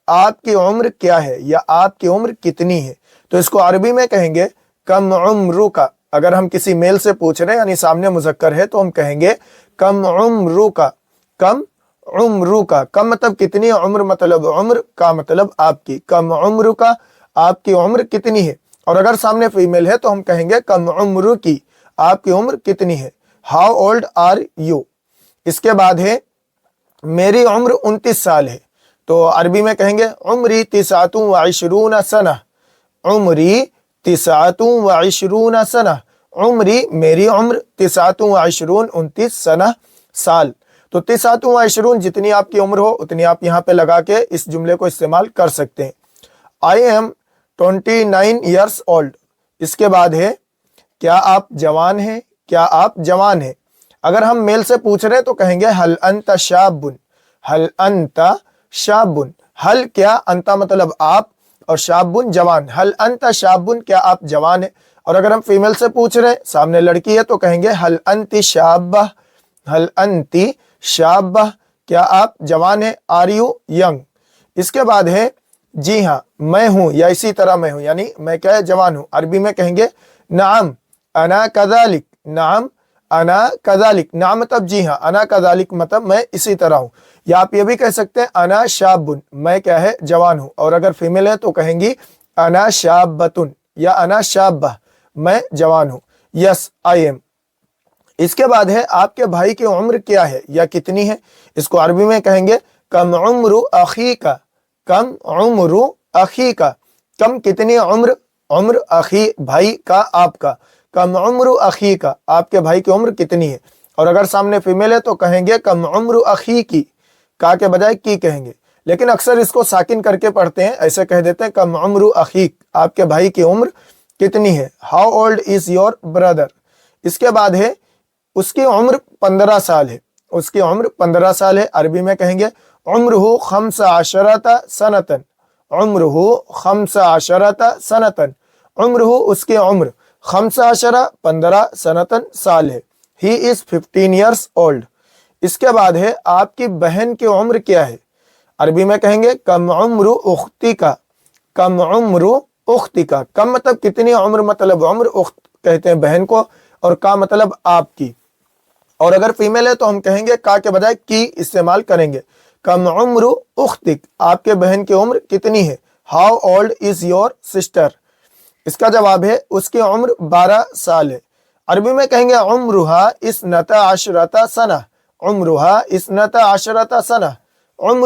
آپ کی عمر کیا ہے یا آپ کی عمر کتنی ہے. تو اس کو عربی میں کہیں گے کم عمرک. اگر ہم کسی میل سے پوچھ رہے ہیں یعنی سامنے مذکر ہے تو ہم کہیں گے کم عمرک. کم عمرک. کم مطلب کتنی، عمر مطلب عمر، کا مطلب آپ کی. کم عمرک، آپ کی عمر کتنی ہے. اور اگر سامنے فیمیل ہے تو ہم کہیں گے کم عمر کی، آپ کی عمر کتنی ہے. How old are you. اس کے بعد ہے میری عمر 29 سال ہے. تو عربی میں کہیں گے عمری 29 سنہ. عمری 29 سنہ. عمری میری عمر 29 سنہ سال. تو 29 جتنی آپ کی عمر ہو اتنی آپ یہاں پہ لگا کے اس جملے کو استعمال کر سکتے ہیں. I am 29 years old. اس کے بعد ہے کیا آپ جوان ہیں، کیا آپ جوان ہیں. اگر ہم میل سے پوچھ رہے ہیں تو کہیں گے حل انت شاب. حل انت شاب. حل کیا، انت مطلب آپ، اور شابن جوان. حل انت شابن، کیا آپ جوان ہیں. اور اگر ہم فیمیل سے پوچھ رہے ہیں، سامنے لڑکی ہے، تو کہیں گے حل انت شابہ. حل انت شابہ، کیا آپ جوان ہیں. Are you young. اس کے بعد ہے جی ہاں میں ہوں یا اسی طرح میں ہوں، یعنی میں کیا ہے جوان ہوں. عربی میں کہیں گے نعم انا کذالک. نعم انا کذالک. نعم مطلب جی ہاں، انا کذالک مطلب میں اسی طرح ہوں. یا آپ یہ بھی کہہ سکتے ہیں انا شابن، میں کیا ہے جوان ہوں. اور اگر فیمیل ہے تو کہیں گی انا شابتن یا انا شابہ، میں جوان ہوں. یس آئی ایم. اس کے بعد ہے آپ کے بھائی کی عمر کیا ہے یا کتنی ہے. اس کو عربی میں کہیں گے کم عمر اخیک. کم عمر اخیک. کم کتنی عمر، عمر اخی بھائی کا، آپ کا. کم عمر اخیک، آپ کے بھائی کی عمر کتنی ہے. اور اگر سامنے فیمیل ہے تو کہیں گے کم عمر اخی کی. کا کے بجائے کی کہیں گے، لیکن اکثر اس کو ساکن کر کے پڑھتے ہیں، ایسے کہہ دیتے ہیں کم عمر اخیک، آپ کے بھائی کی عمر کتنی ہے. How old is your brother. اس کے بعد ہے اس کی عمر 15 سال ہے. اس کی عمر 15 سال ہے. عربی میں کہیں گے عمرہ 15 سنتن. عمرہ 15 سنتن. عمرہ اس کی عمر 15 سنتن سال ہے. ہی از 15 years old. اس کے بعد ہے آپ کی بہن کی عمر کیا ہے. عربی میں کہیں گے کم عمر اختی کا. کم عمر اختی کا. کم مطلب کتنی، عمر مطلب عمر، اخت کہتے ہیں بہن کو، اور کا مطلب آپ کی. اور اگر فیمیل ہے تو ہم کہیں گے کا کے بجائے کی استعمال کریں گے. کم عمر اختک، آپ کے بہن کی عمر کتنی ہے. How old is your sister. اس کا جواب ہے اس کی عمر 12 سال ہے. عربی میں کہیں گے عمرہا 12 سنہ. عمرہا 12 سنہ. عمر